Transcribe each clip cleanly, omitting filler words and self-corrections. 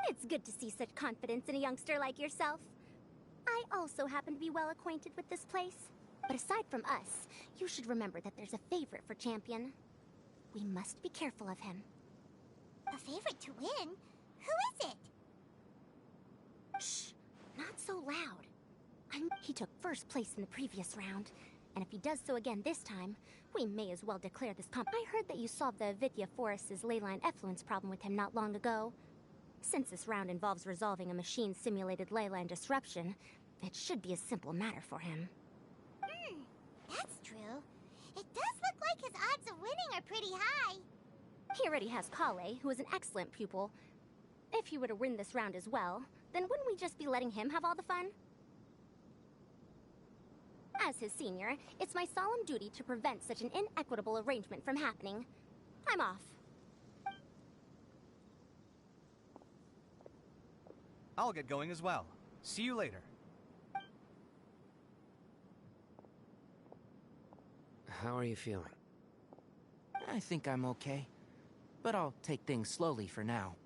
It's good to see such confidence in a youngster like yourself. I also happen to be well acquainted with this place. But aside from us, you should remember that there's a favorite for Champion. We must be careful of him. A favorite to win? Who is it? Shh, not so loud. He took first place in the previous round, and if he does so again this time, we may as well declare this I heard that you solved the Vidya Forest's leyline effluence problem with him not long ago. Since this round involves resolving a machine-simulated leyline disruption, it should be a simple matter for him. That's true. It does look like his odds of winning are pretty high. He already has Kale, who is an excellent pupil. If he were to win this round as well, then wouldn't we just be letting him have all the fun? As his senior, it's my solemn duty to prevent such an inequitable arrangement from happening. I'm off. I'll get going as well. See you later. How are you feeling? I think I'm okay, but I'll take things slowly for now.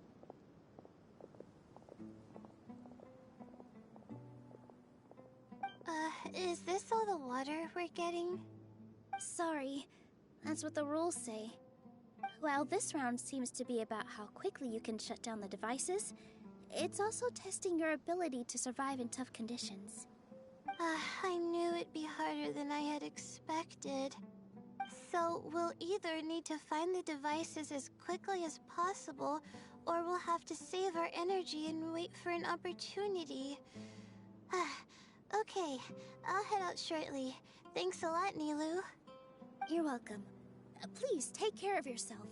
Is this all the water we're getting? Sorry, that's what the rules say. While this round seems to be about how quickly you can shut down the devices, it's also testing your ability to survive in tough conditions. I knew it'd be harder than I had expected. So we'll either need to find the devices as quickly as possible, or we'll have to save our energy and wait for an opportunity. Okay, I'll head out shortly. Thanks a lot, Nilou. You're welcome. Please take care of yourself.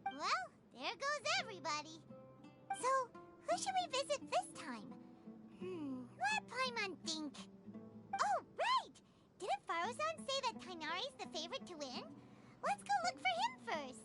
Well, there goes everybody. So, who should we visit this time? Let Paimon think. Oh, right! Didn't Farozan say that Tainari's the favorite to win? Let's go look for him first.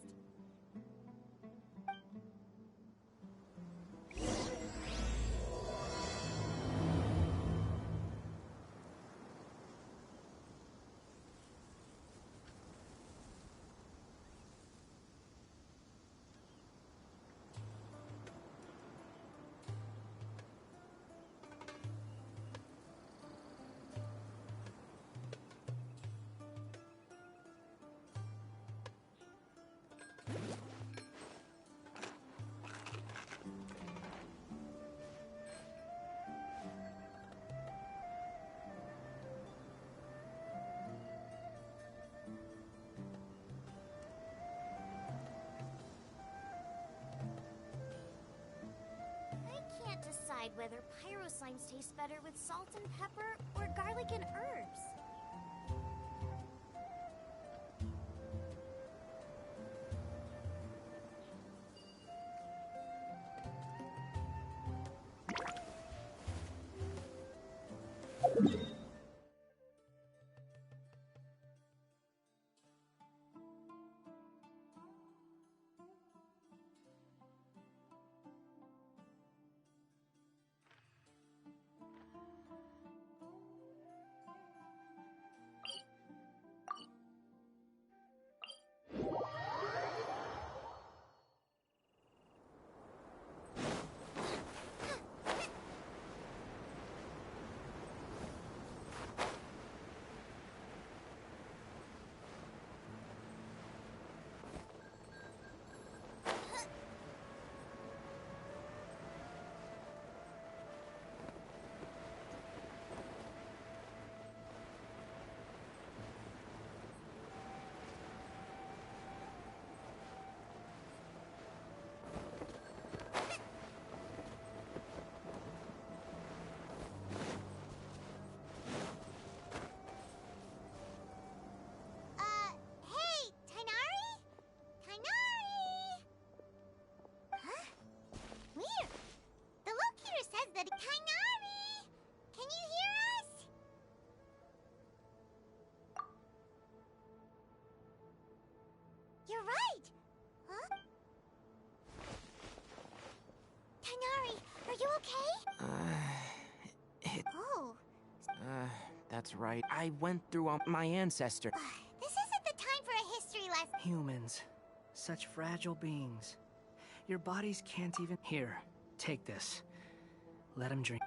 Decide whether pyro slimes taste better with salt and pepper or garlic and herbs. You're right! Huh? Tainari, are you okay? Oh. That's right. I went through my ancestor. This isn't the time for a history lesson. Humans. Such fragile beings. Your bodies can't even... Here, Take this. Let him drink.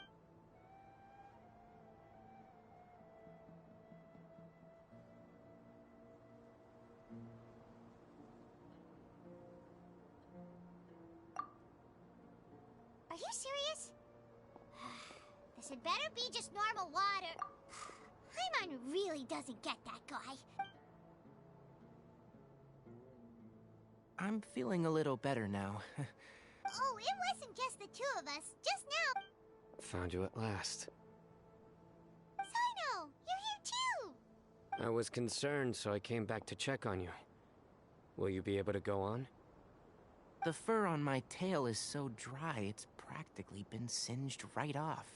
Are you serious? This had better be just normal water. Paimon really doesn't get that guy. I'm feeling a little better now. Oh, it wasn't just the two of us. Just now. Found you at last. Sino, you're here too. I was concerned, so I came back to check on you. Will you be able to go on? The fur on my tail is so dry, it's practically been singed right off.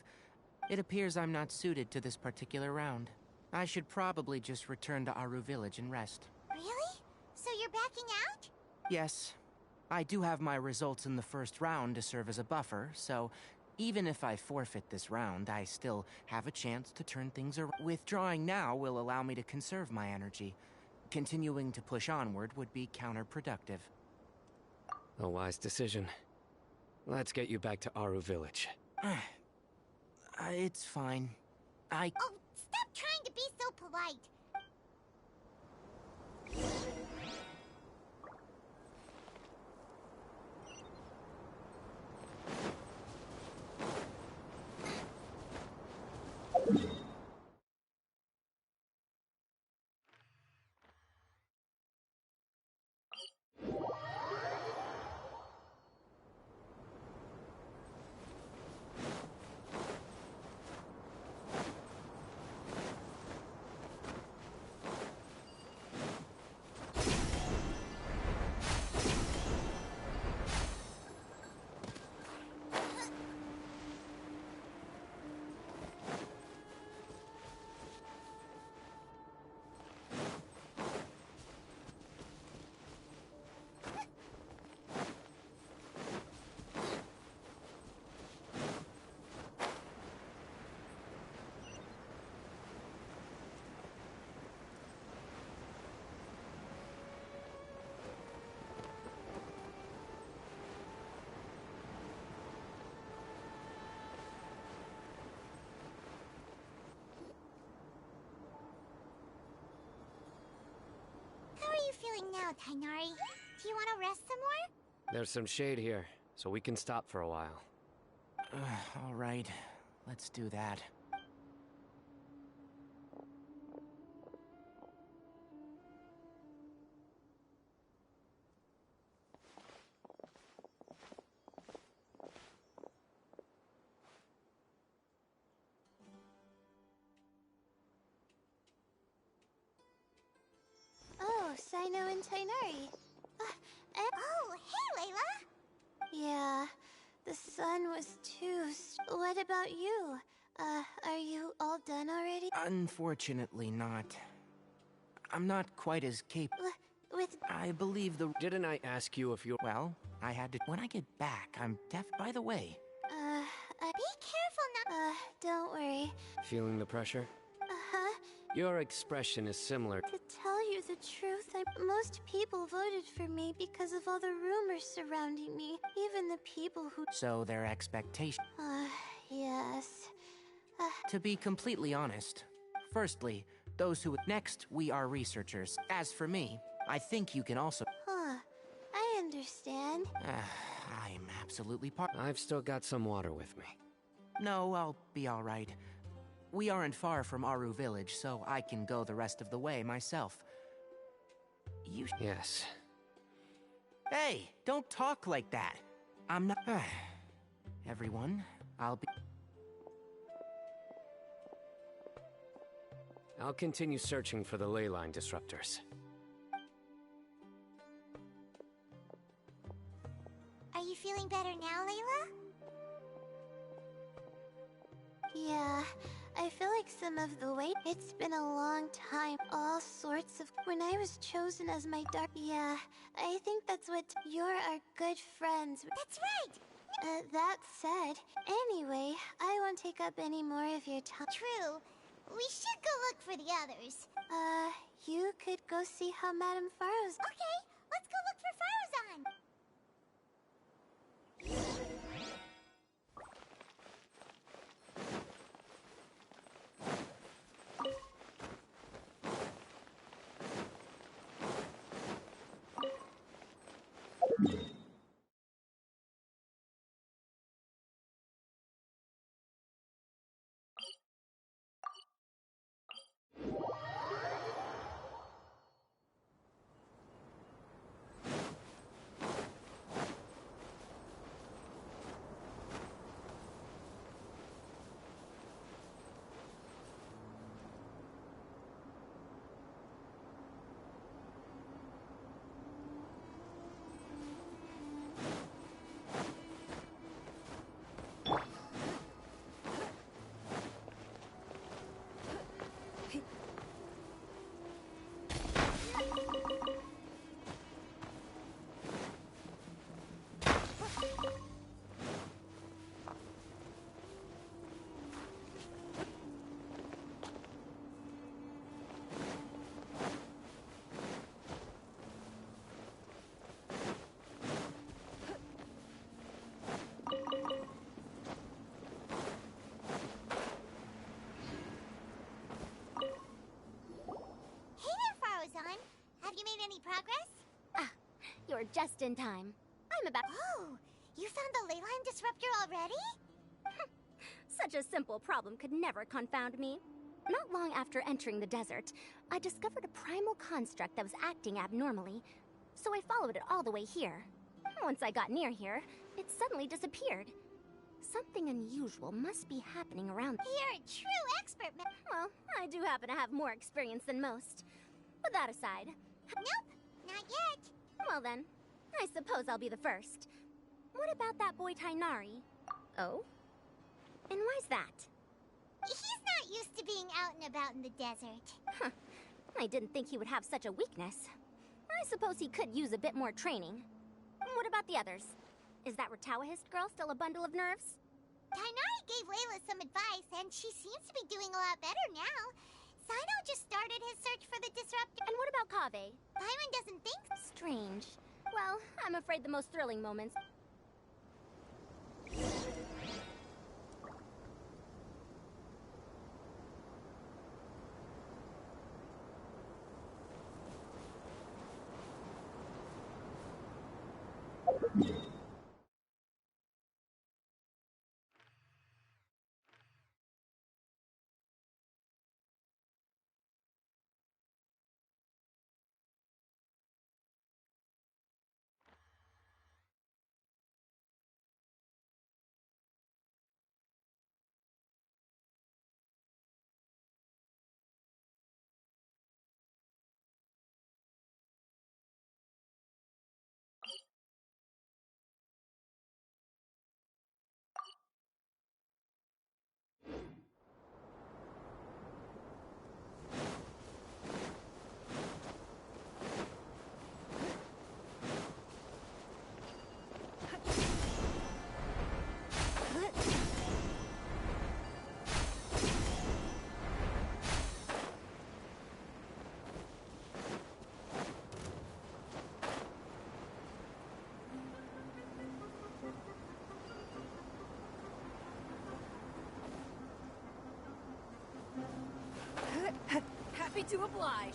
It appears I'm not suited to this particular round. I should probably just return to Aru Village and rest. Really? So you're backing out? Yes. I do have my results in the first round to serve as a buffer, so even if I forfeit this round, I still have a chance to turn things around. Withdrawing now will allow me to conserve my energy. Continuing to push onward would be counterproductive. A wise decision. Let's get you back to Aru Village. It's fine. Oh, stop trying to be so polite. How are you feeling now, Tainari? Do you want to rest some more? There's some shade here, so we can stop for a while. All right, let's do that. Oh, Sino and Tainari. Oh, hey, Layla! Yeah, the sun was too... What about you? Are you all done already? Unfortunately not. I'm not quite as capable. With... I believe the... Didn't I ask you if you're... Well, I had to... When I get back, I'm deaf... By the way... Be careful now. Don't worry. feeling the pressure? Uh-huh. Your expression is similar. To tell you the truth, most people voted for me because of all the rumors surrounding me. Even the people who... So their expectation... Yes. To be completely honest, firstly, those who... Next, we are researchers. As for me, I think you can also... I understand. I'm absolutely I've still got some water with me. No, I'll be all right. We aren't far from Aru Village, so I can go the rest of the way myself. Yes. Hey, don't talk like that. I'm not... Everyone, I'll continue searching for the ley line disruptors. Are you feeling better now, Layla? Yeah, I feel like some of the weight... It's been a long time. All sorts of... When I was chosen as my dark... Yeah, I think that's what... You're our good friends. That's right! That said, anyway, I won't take up any more of your time. True. We should go look for the others. You could go see how Madame Faro's... Okay, let's go look for Farozan! progress? Ah, you're just in time. I'm about... Oh, you found the ley line disruptor already? Such a simple problem could never confound me. Not long after entering the desert, I discovered a primal construct that was acting abnormally, so I followed it all the way here. Once I got near here, it suddenly disappeared. Something unusual must be happening around. You're a true expert, Well, I do happen to have more experience than most. But that aside... Nope, not yet. Well then, I suppose I'll be the first. What about that boy Tainari? Oh? And why's that? He's not used to being out and about in the desert. Huh. I didn't think he would have such a weakness. I suppose he could use a bit more training. What about the others? Is that Ratawahist girl still a bundle of nerves? Tainari gave Layla some advice, and she seems to be doing a lot better now. Sino just started his search for the disruptor. And what about Kaveh? Paimon doesn't think... Strange. Well, I'm afraid the most thrilling moments... Happy to oblige.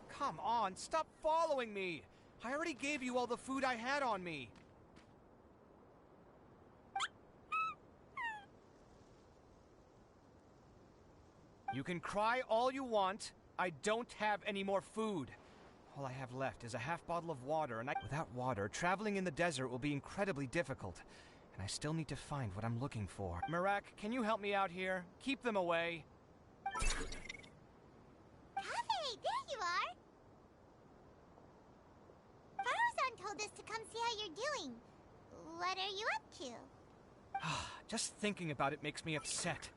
Come on, stop following me! I already gave you all the food I had on me. You can cry all you want. I don't have any more food. All I have left is a half bottle of water, and without water, traveling in the desert will be incredibly difficult. And I still need to find what I'm looking for. Mirak, can you help me out here? Keep them away. Kaveh, there you are! Farozan told us to come see how you're doing. What are you up to? Just thinking about it makes me upset.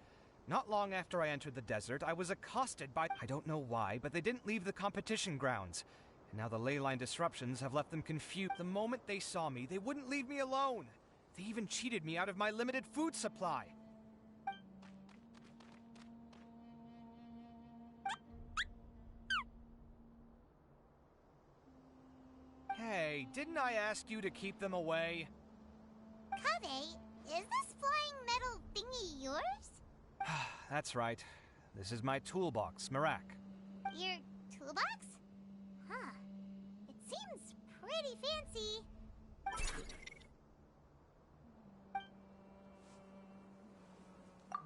Not long after I entered the desert, I was accosted by... I don't know why, but they didn't leave the competition grounds. And now the ley line disruptions have left them confused. The moment they saw me, they wouldn't leave me alone. They even cheated me out of my limited food supply. Hey, didn't I ask you to keep them away? Kaveh, is this flying metal thingy yours? That's right. This is my toolbox, Mirak. Your toolbox? Huh. It seems pretty fancy.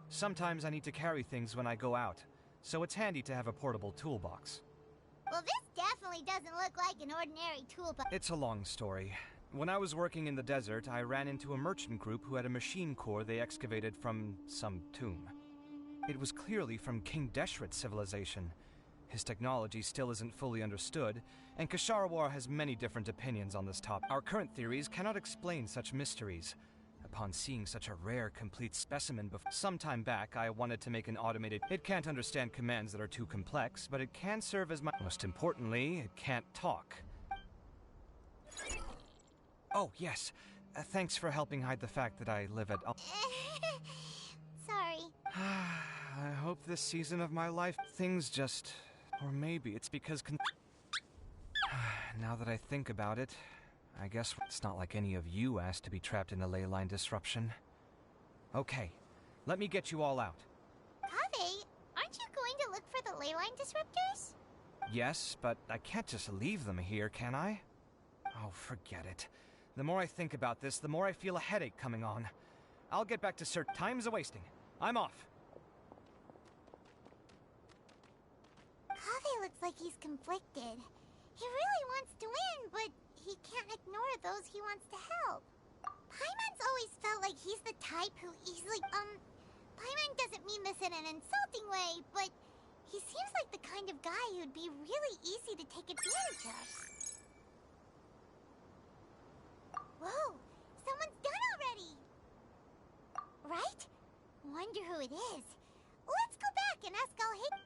Sometimes I need to carry things when I go out, so it's handy to have a portable toolbox. Well, this definitely doesn't look like an ordinary toolbox. It's a long story. When I was working in the desert, I ran into a merchant group who had a machine core they excavated from some tomb. It was clearly from King Deshret's civilization. His technology still isn't fully understood, and Kasharawar has many different opinions on this topic. Our current theories cannot explain such mysteries. Upon seeing such a rare, complete specimen some time back, I wanted to make an automated... It can't understand commands that are too complex, but it can serve as my... Most importantly, it can't talk. Oh, yes. Thanks for helping hide the fact that I live at... Sorry. I hope this season of my life, things just... Or maybe it's because... Now that I think about it, I guess it's not like any of you asked to be trapped in a ley line disruption. Okay, let me get you all out. Kaveh, aren't you going to look for the ley line disruptors? Yes, but I can't just leave them here, can I? Oh, forget it. The more I think about this, the more I feel a headache coming on. I'll get back to Sir. Time's a-wasting. I'm off. Kaveh looks like he's conflicted. He really wants to win, but he can't ignore those he wants to help. Paimon's always felt like he's the type who easily, Paimon doesn't mean this in an insulting way, but he seems like the kind of guy who'd be really easy to take advantage of. Whoa, someone's done already! Right? Wonder who it is. Let's go back and ask Al-Hik.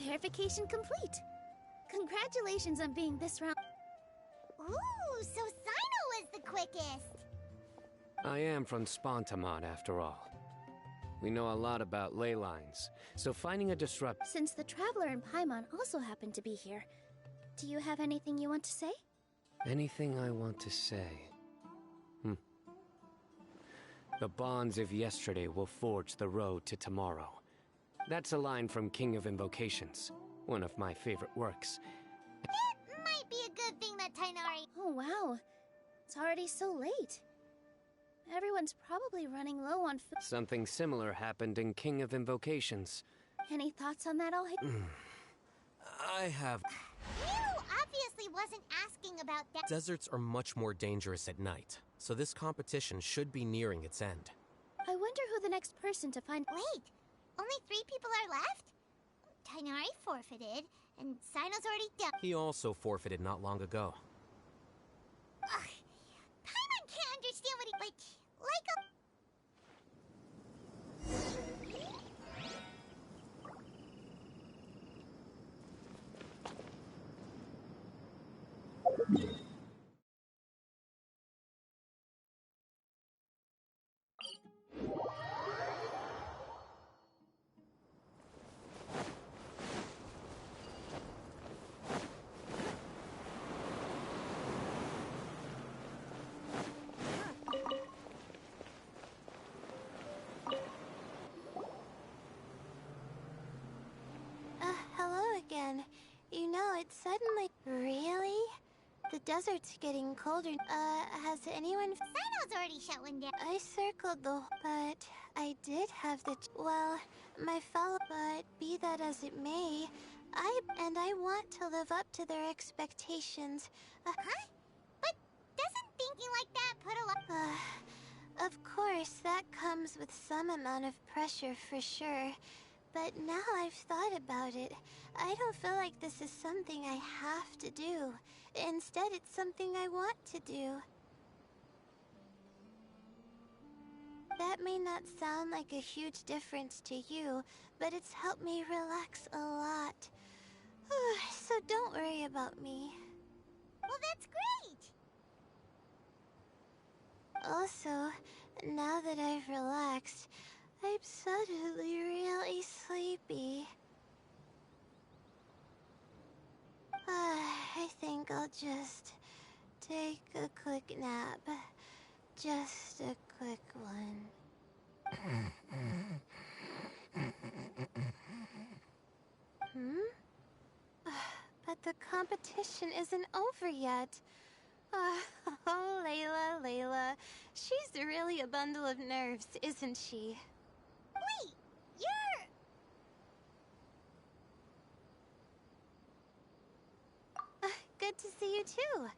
Verification complete. Congratulations on being this round. Ooh, so Sino was the quickest. I am from Spontamod, after all. We know a lot about ley lines, so finding a disrupt... Since the Traveler and Paimon also happen to be here, do you have anything you want to say? Anything I want to say? The bonds of yesterday will forge the road to tomorrow. That's a line from King of Invocations, one of my favorite works. It might be a good thing that Tighnari... Oh wow, it's already so late. Everyone's probably running low on food. Something similar happened in King of Invocations. Any thoughts on that, Al-Hik? I have... Nero obviously wasn't asking about that. Deserts are much more dangerous at night, so this competition should be nearing its end. I wonder who the next person to find... Wait, only 3 people are left? Tighnari forfeited, and Sino's already done. He also forfeited not long ago. Ugh, Paimon can't understand what he... But, like a... Hello again. You know, it's suddenly... Really? The desert's getting colder. Has anyone... Sino's already shut one down. I circled the... But I did have the... Well, my fellow... But be that as it may, I want to live up to their expectations. Huh? But doesn't thinking like that put a lot... Of course, that comes with some amount of pressure for sure. But now I've thought about it, I don't feel like this is something I have to do. Instead, it's something I want to do. That may not sound like a huge difference to you, but it's helped me relax a lot. So don't worry about me. Well, that's great! Also, now that I've relaxed, I'm suddenly really sleepy. I think I'll just take a quick nap. Just a quick one. But the the competition isn't over yet. Oh, Layla. She's really a bundle of nerves, isn't she? Wait, you're... Good to see you too.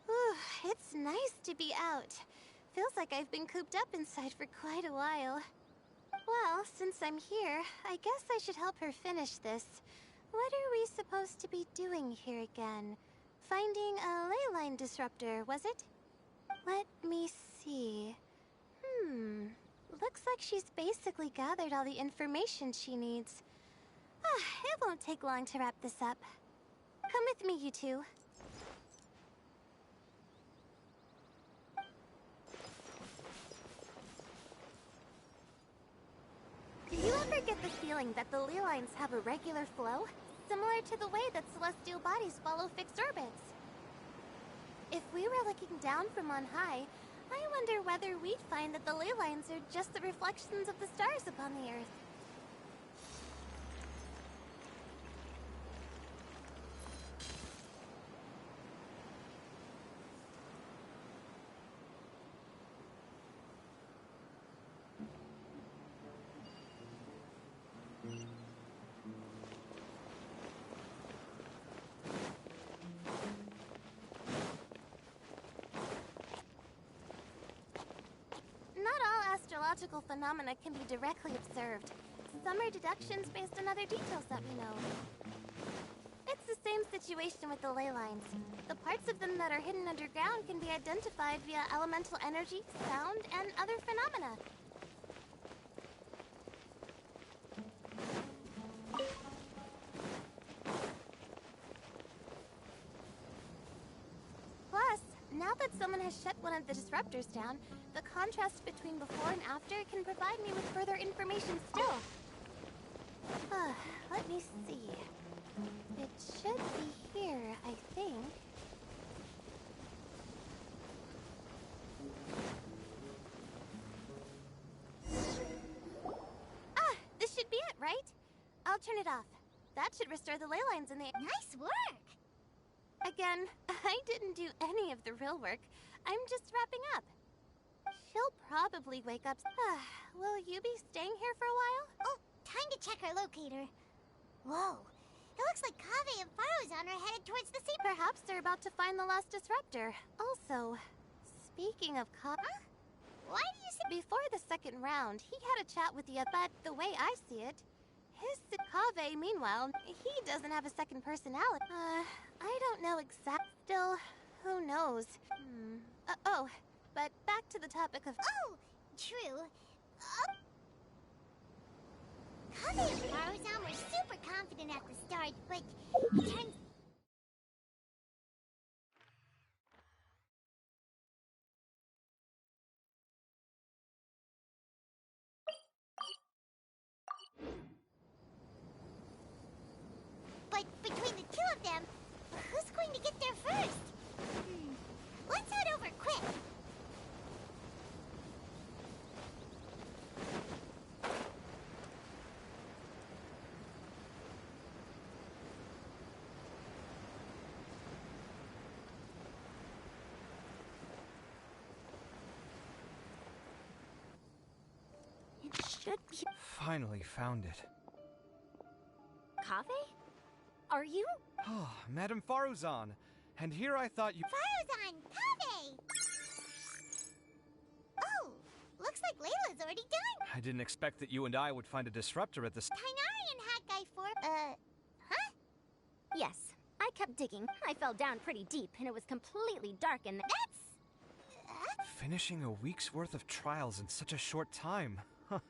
Whew, it's nice to be out. Feels like I've been cooped up inside for quite a while. Well, since I'm here, I guess I should help her finish this. What are we supposed to be doing here again? Finding a ley line disruptor, was it? Let me see. Looks like she's basically gathered all the information she needs. It won't take long to wrap this up. Come with me, you two. Do you ever get the feeling that the ley lines have a regular flow? Similar to the way that celestial bodies follow fixed orbits. If we were looking down from on high, I wonder whether we'd find that the ley lines are just the reflections of the stars upon the Earth. Astrological phenomena can be directly observed. Some are deductions based on other details that we know. It's the same situation with the ley lines. The parts of them that are hidden underground can be identified via elemental energy, sound, and other phenomena. Plus, now that someone has shut one of the disruptors down, the contrast between before and after can provide me with further information still. Let me see. It should be here, I think. This should be it, right? I'll turn it off. That should restore the ley lines in the... Nice work! Again, I didn't do any of the real work. I'm just wrapping up. She'll probably wake up. Will you be staying here for a while? Oh, time to check our locator. Whoa, it looks like Kaveh and Farozan are headed towards the sea. Perhaps they're about to find the last disruptor. Also, speaking of Huh? Why do you say... Before the second round, he had a chat with the other, but the way I see it, his Kaveh, meanwhile, he doesn't have a second personality. I don't know exact. Still, who knows? But back to the topic of... Oh, true. Kaveh and Farozan were super confident at the start, but it turns... But between the two of them, who's going to get there first? Let's head over quick. It should be... Finally found it. Kaveh? Are you? Oh, Madame Faruzan. And here I thought you... Farozan! Kaveh! Oh, looks like Layla's already done. I didn't expect that you and I would find a disruptor at this... Pinarian hat guy for... huh? Yes. I kept digging. I fell down pretty deep, and it was completely dark in the... Finishing a week's worth of trials in such a short time. Huh.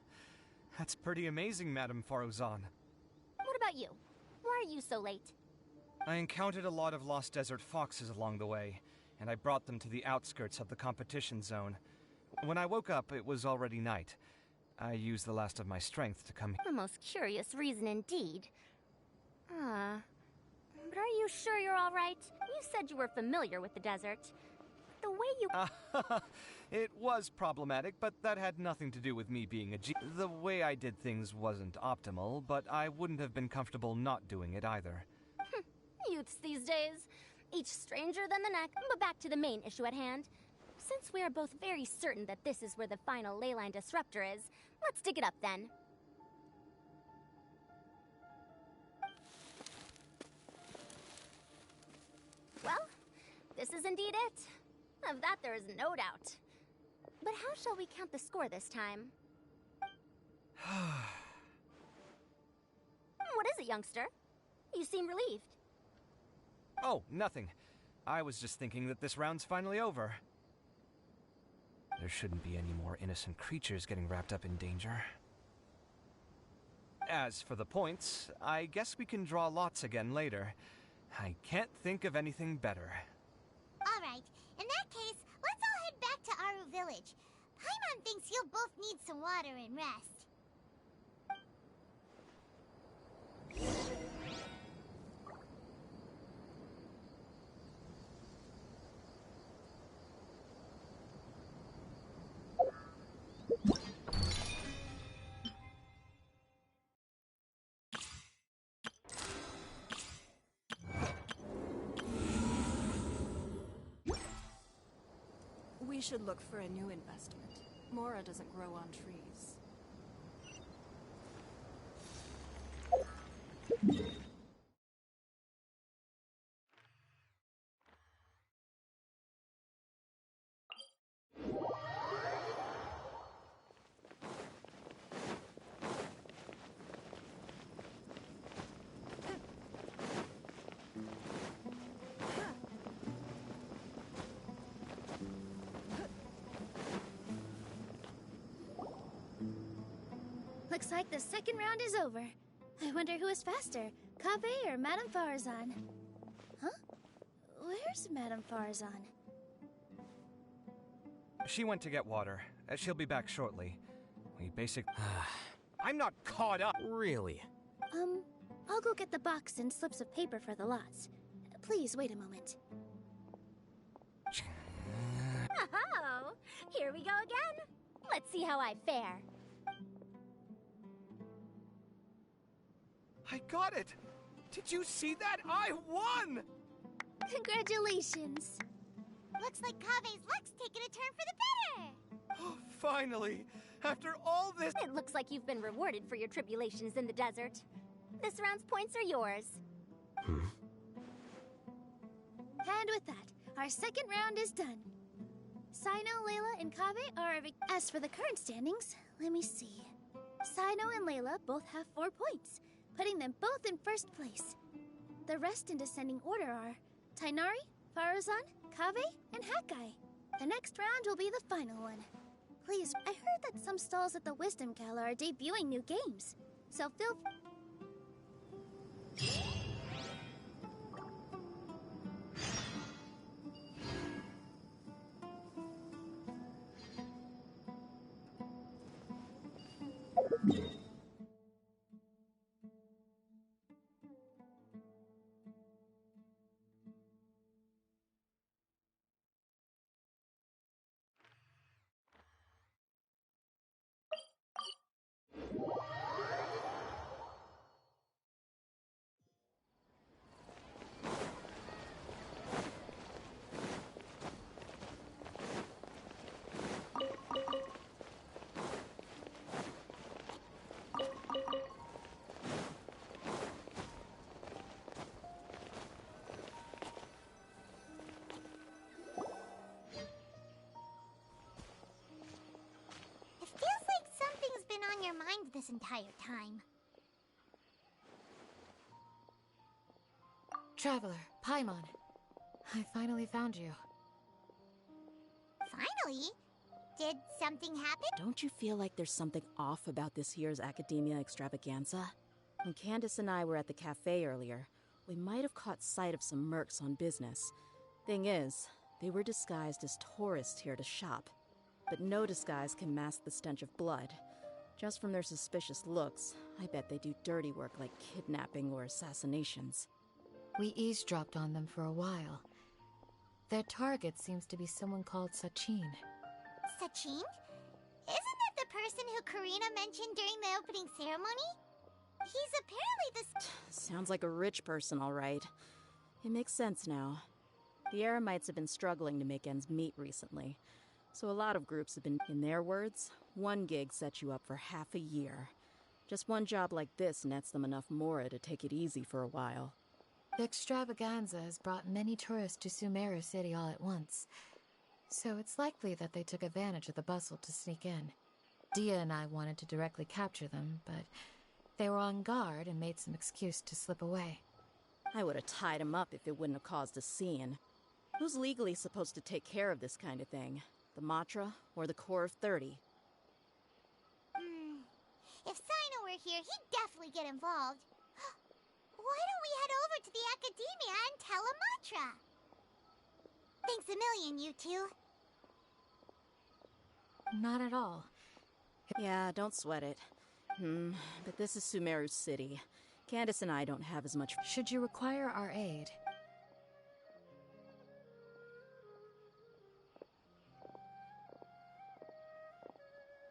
That's pretty amazing, Madame Faruzan. What about you? Why are you so late? I encountered a lot of lost desert foxes along the way, and I brought them to the outskirts of the competition zone. When I woke up, it was already night. I used the last of my strength to come here. A most curious reason indeed. But are you sure you're all right? You said you were familiar with the desert. The way you... It was problematic, but that had nothing to do with me being a G. The way I did things wasn't optimal, but I wouldn't have been comfortable not doing it either. Youths these days. Each stranger than the next. But back to the main issue at hand. Since we are both very certain that this is where the final leyline disruptor is, let's dig it up then. Well, this is indeed it. Of that there is no doubt. But how shall we count the score this time? What is it, youngster? You seem relieved. Oh, nothing. I was just thinking that this round's finally over. There shouldn't be any more innocent creatures getting wrapped up in danger. As for the points, I guess we can draw lots again later. I can't think of anything better. Alright, in that case, let's all head back to Aru Village. Paimon thinks you'll both need some water and rest. We should look for a new investment. Mora doesn't grow on trees. Looks like the second round is over. I wonder who is faster, Kaveh or Madame Farazan? Huh? Where's Madame Farazan? She went to get water. She'll be back shortly. I'm not caught up! Really? I'll go get the box and slips of paper for the lots. Please wait a moment. Oh, here we go again. Let's see how I fare. I got it! Did you see that? I won! Congratulations! Looks like Kaveh's luck's taking a turn for the better! Oh, finally! After all this— It looks like you've been rewarded for your tribulations in the desert. This round's points are yours. And with that, our second round is done. Sino, Layla, and Kaveh are... As for the current standings, let me see. Sino and Layla both have 4 points, putting them both in first place. The rest in descending order are Tainari, Farazan, Kaveh, and Hakai. The next round will be the final one. Please, I heard that some stalls at the Wisdom Gala are debuting new games, so feel... On your mind this entire time. Traveler, Paimon. I finally found you. Finally? Did something happen? Don't you feel like there's something off about this year's Academia Extravaganza? When Candace and I were at the cafe earlier, we might have caught sight of some mercs on business. Thing is, they were disguised as tourists here to shop. But no disguise can mask the stench of blood. Just from their suspicious looks, I bet they do dirty work like kidnapping or assassinations. We eavesdropped on them for a while. Their target seems to be someone called Sachin. Sachin? Isn't that the person who Karina mentioned during the opening ceremony? He's apparently the... Sounds like a rich person, all right. It makes sense now. The Eremites have been struggling to make ends meet recently, so a lot of groups have been, in their words, one gig sets you up for half a year. Just one job like this nets them enough mora to take it easy for a while. The extravaganza has brought many tourists to Sumeru City all at once, so it's likely that they took advantage of the bustle to sneak in. Dia and I wanted to directly capture them, but they were on guard and made some excuse to slip away. I would have tied him up if it wouldn't have caused a scene. Who's legally supposed to take care of this kind of thing? The Matra or the Corps of 30? If Sino were here, he'd definitely get involved. Why don't we head over to the Academia and tell Amatra? Thanks a million, you two. Not at all. Yeah, don't sweat it. But this is Sumeru City. Candace and I don't have as much... Should you require our aid?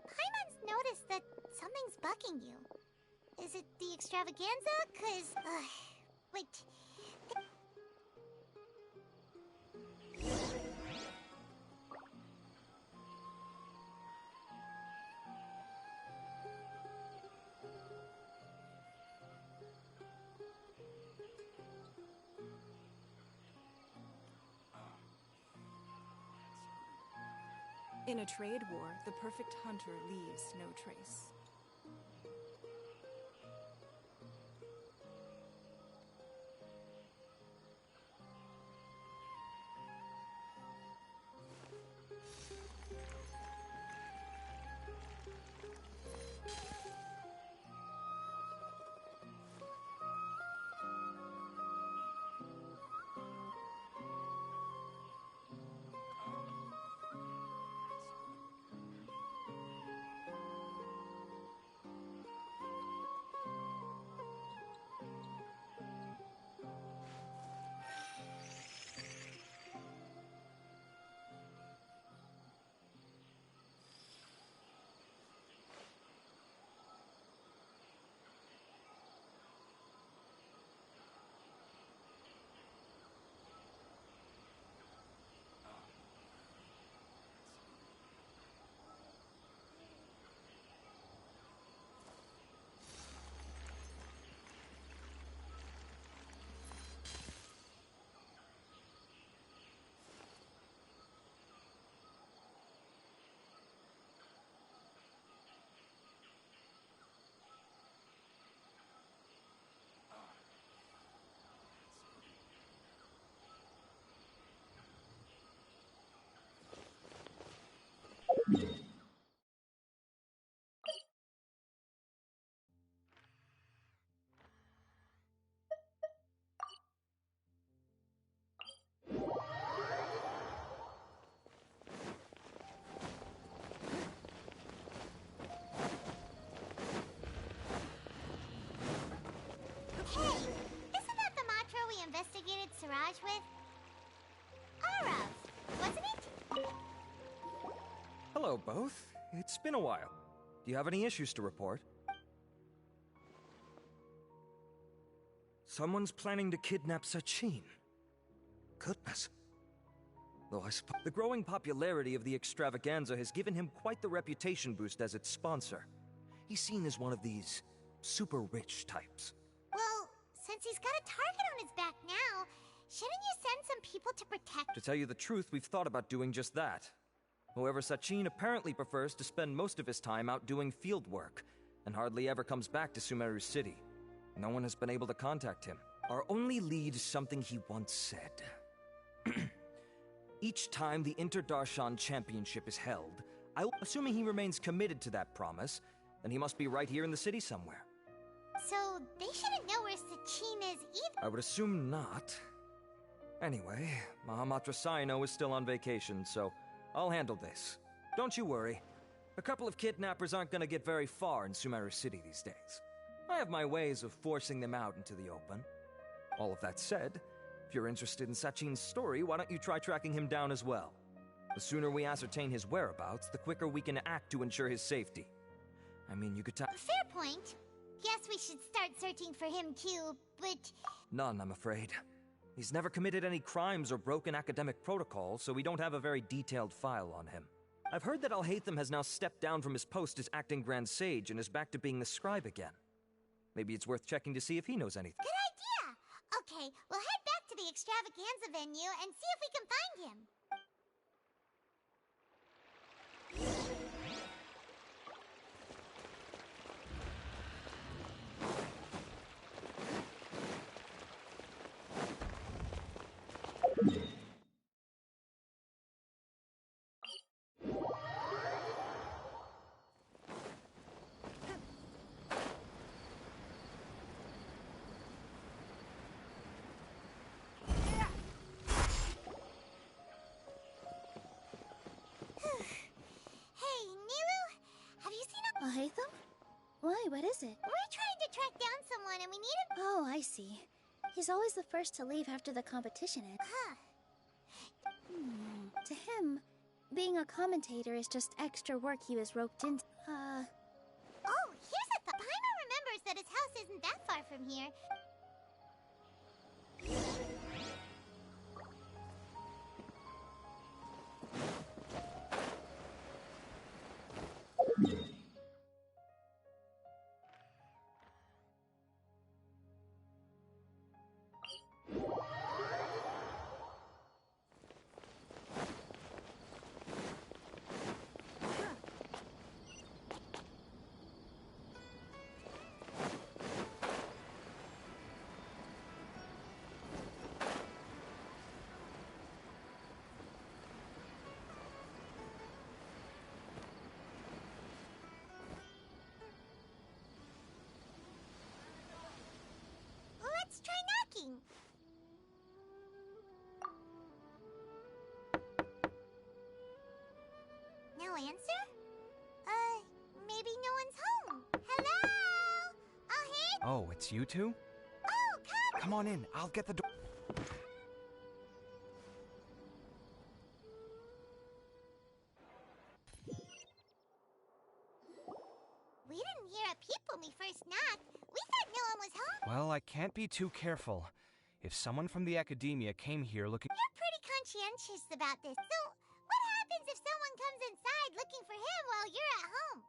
Paimon's noticed that something's bugging you. Is it the extravaganza? 'Cause, wait... In a trade war, the perfect hunter leaves no trace. Hey, isn't that the Matra we investigated Siraj with? Arav, wasn't it? Hello, both. It's been a while. Do you have any issues to report? Someone's planning to kidnap Sachin. Goodness. Though I suppose the growing popularity of the extravaganza has given him quite the reputation boost as its sponsor. He's seen as one of these super rich types. Well, since he's got a target on his back now, shouldn't you send some people to protect... To tell you the truth, we've thought about doing just that. However, Sachin apparently prefers to spend most of his time out doing field work, and hardly ever comes back to Sumeru City. No one has been able to contact him. Our only lead is something he once said. Each time the Inter-Darshan Championship is held, assuming he remains committed to that promise, then he must be right here in the city somewhere. So, they shouldn't know where Sachin is either. I would assume not. Anyway, Mahamatra Saino is still on vacation, so I'll handle this. Don't you worry. A couple of kidnappers aren't gonna get very far in Sumeru City these days. I have my ways of forcing them out into the open. All of that said, if you're interested in Sachin's story, why don't you try tracking him down as well? The sooner we ascertain his whereabouts, the quicker we can act to ensure his safety. I mean, you could Fair point. Guess we should start searching for him too, but... None, I'm afraid. He's never committed any crimes or broken academic protocol, so we don't have a very detailed file on him. I've heard that Alhaitham has now stepped down from his post as acting Grand Sage and is back to being the scribe again. Maybe it's worth checking to see if he knows anything. Good idea! Okay, we'll head back to the extravaganza venue and see if we can find him. Alhaitham? Why, what is it? We're trying to track down someone and we need him. Oh, I see. He's always the first to leave after the competition ends. Huh. To him, being a commentator is just extra work he was roped into. Oh, here's a thought. Paimon remembers that his house isn't that far from here. Let's try knocking. No answer? Maybe no one's home. Hello? Oh, it's you two? Oh, Come on in, I'll get the door. We didn't hear a peep when we first knocked. We thought no one was home. Well, I can't be too careful. If someone from the academia came here looking— You're pretty conscientious about this. So, what happens if someone comes inside looking for him while you're at home?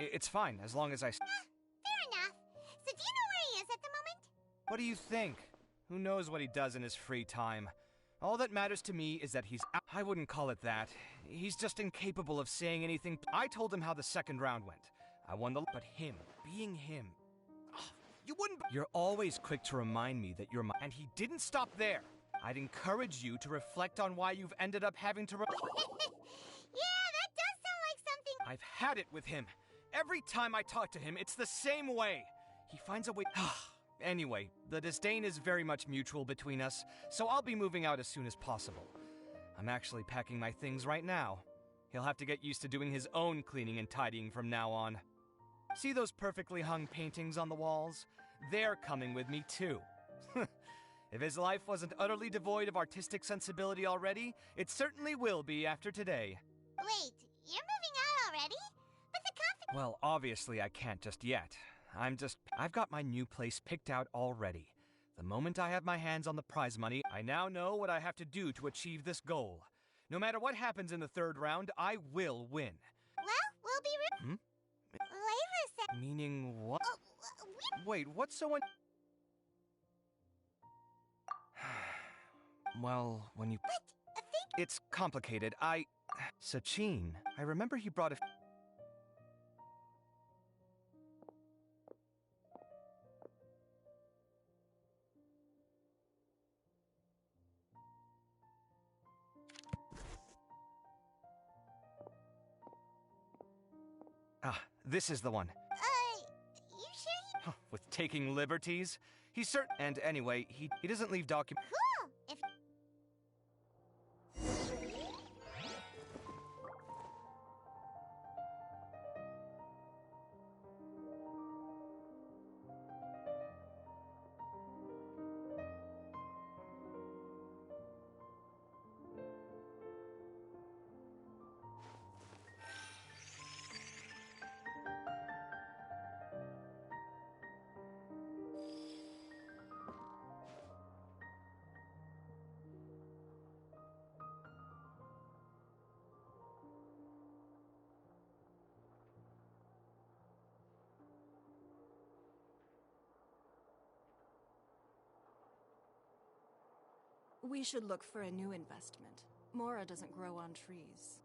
It's fine, as long as I— Fair enough. So do you know where he is at the moment? What do you think? Who knows what he does in his free time? All that matters to me is that he's— I wouldn't call it that. He's just incapable of saying anything. I told him how the second round went. I won the— But him, being him— You wouldn't— You're always quick to remind me that you're my— And he didn't stop there. I'd encourage you to reflect on why you've ended up having to— Yeah, that does sound like something— I've had it with him. Every time I talk to him, it's the same way. He finds a way— Anyway, the disdain is very much mutual between us, so I'll be moving out as soon as possible. I'm actually packing my things right now. He'll have to get used to doing his own cleaning and tidying from now on. See those perfectly hung paintings on the walls? They're coming with me too. If his life wasn't utterly devoid of artistic sensibility already, it certainly will be after today. Wait, you're moving out already? But the Well, obviously I can't just yet. I've got my new place picked out already. The moment I have my hands on the prize money, I now know what I have to do to achieve this goal. No matter what happens in the third round, I will win. Well, we'll be Layla said— Meaning what? Wait, what's so Well, when you— But, It's complicated. Sachin, I remember he brought a— this is the one. You sure With taking liberties? He's And anyway, he doesn't leave Cool! If— We should look for a new investment. Mora doesn't grow on trees.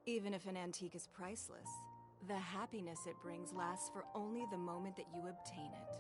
Even if an antique is priceless, the happiness it brings lasts for only the moment that you obtain it.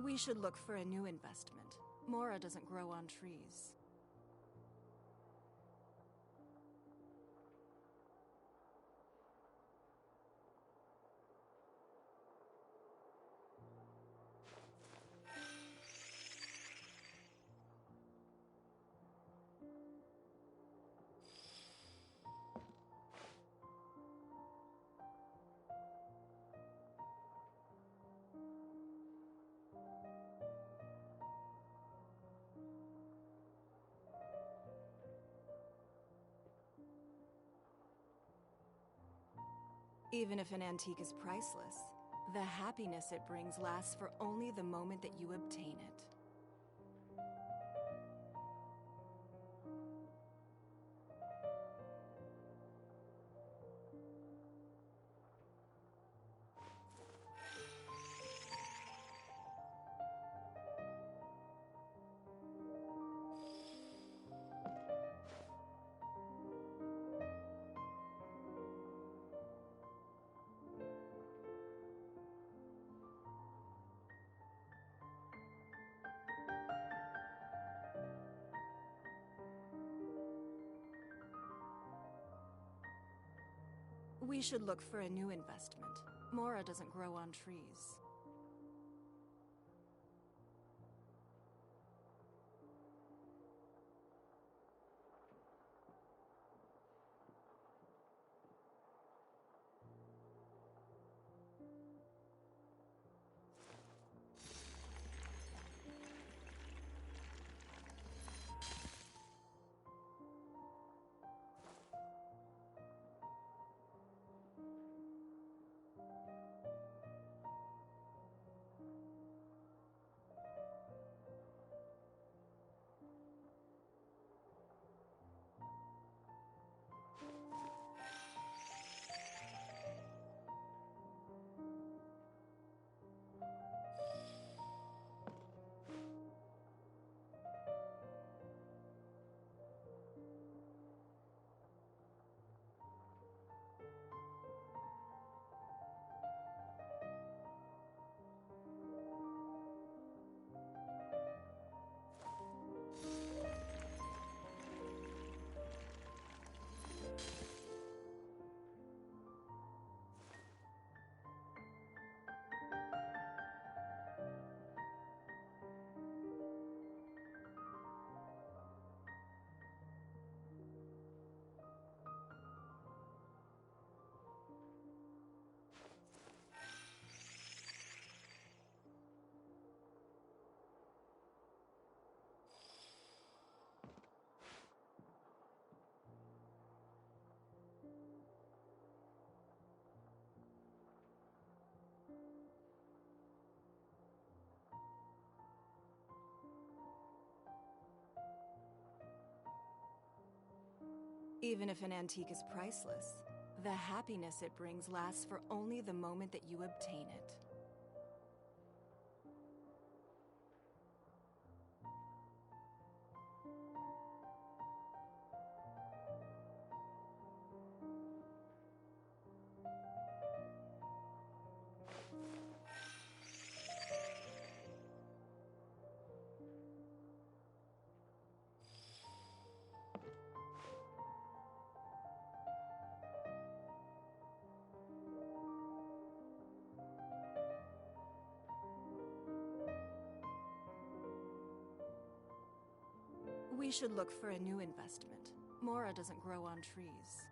We should look for a new investment. Mora doesn't grow on trees. Even if an antique is priceless, the happiness it brings lasts for only the moment that you obtain it. We should look for a new investment. Mora doesn't grow on trees. Even if an antique is priceless, the happiness it brings lasts for only the moment that you obtain it. We should look for a new investment. Mora doesn't grow on trees.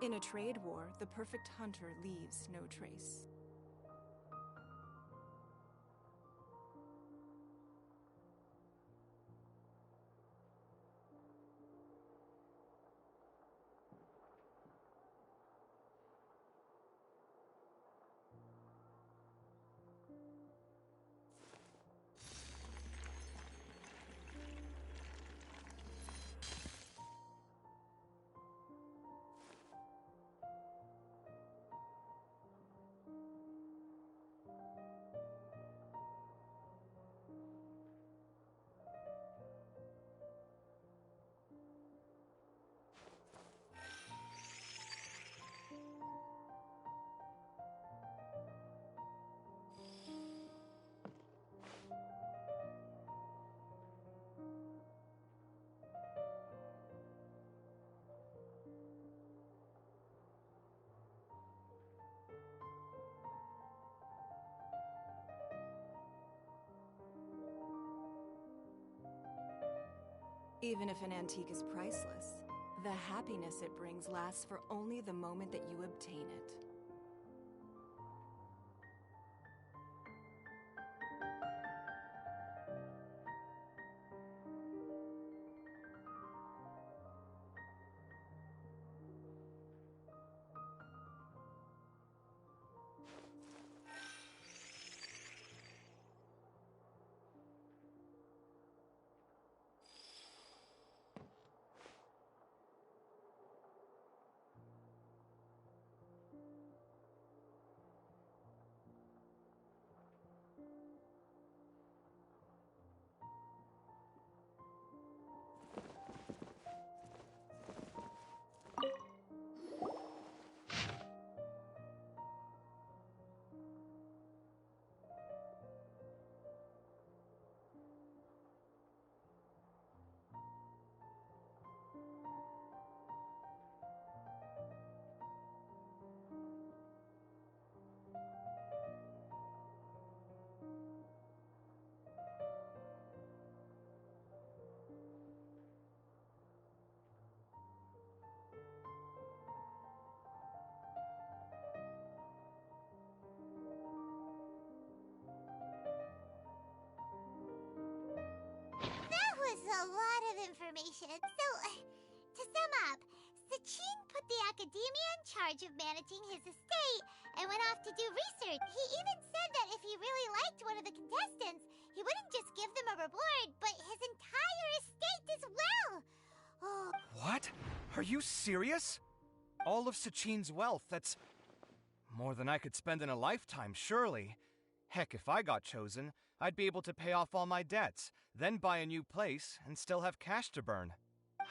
In a trade war, the perfect hunter leaves no trace. Even if an antique is priceless, the happiness it brings lasts for only the moment that you obtain it. information. So, to sum up, Sachin put the Academia in charge of managing his estate and went off to do research. He even said that if he really liked one of the contestants, he wouldn't just give them a reward, but his entire estate as well. Oh. What? Are you serious? All of Sachin's wealth, that's more than I could spend in a lifetime, surely. Heck, if I got chosen, I'd be able to pay off all my debts, then buy a new place, and still have cash to burn.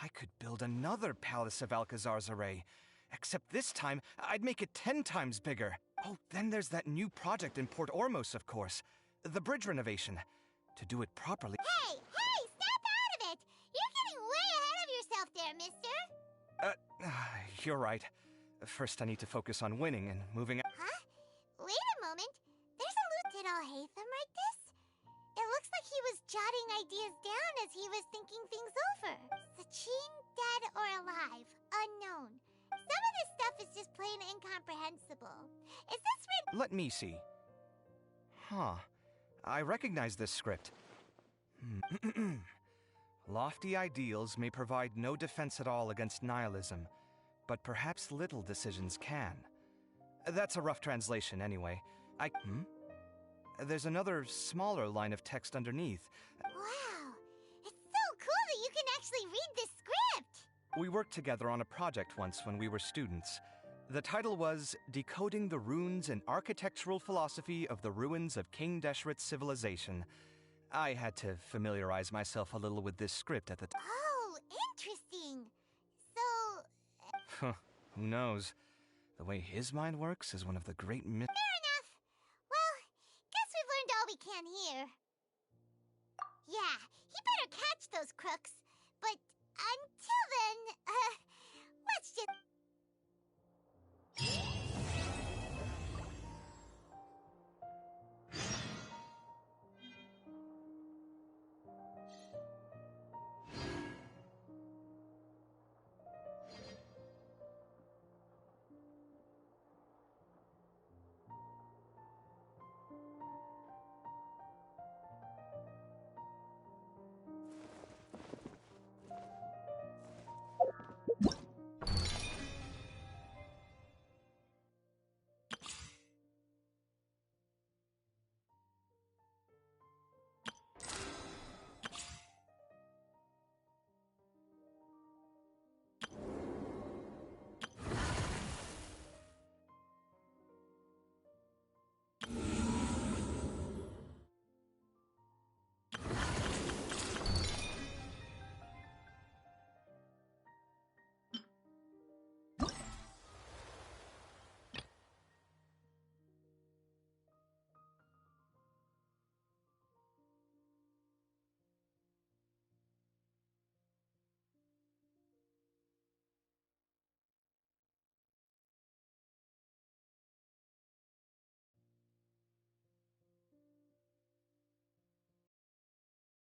I could build another Palace of Alcazar's array, except this time, I'd make it 10 times bigger. Oh, then there's that new project in Port Ormos, of course. The bridge renovation. To do it properly... Hey, snap out of it! You're getting way ahead of yourself there, mister. You're right. First, I need to focus on winning and moving... Huh? Wait a moment. There's a loot. Did Alhaitham write this? It looks like he was jotting ideas down as he was thinking things over. Sachin, dead or alive? Unknown. Some of this stuff is just plain incomprehensible. Is this written? Let me see. Huh. I recognize this script. Lofty ideals may provide no defense at all against nihilism, but perhaps little decisions can. That's a rough translation, anyway. There's another smaller line of text underneath. Wow! It's so cool that you can actually read this script! We worked together on a project once when we were students. The title was Decoding the Runes and Architectural Philosophy of the Ruins of King Deshret's Civilization. I had to familiarize myself a little with this script at the time. Oh, interesting. So... Who knows? The way his mind works is one of the great myths. Fair enough. Well, guess we've learned all we can here.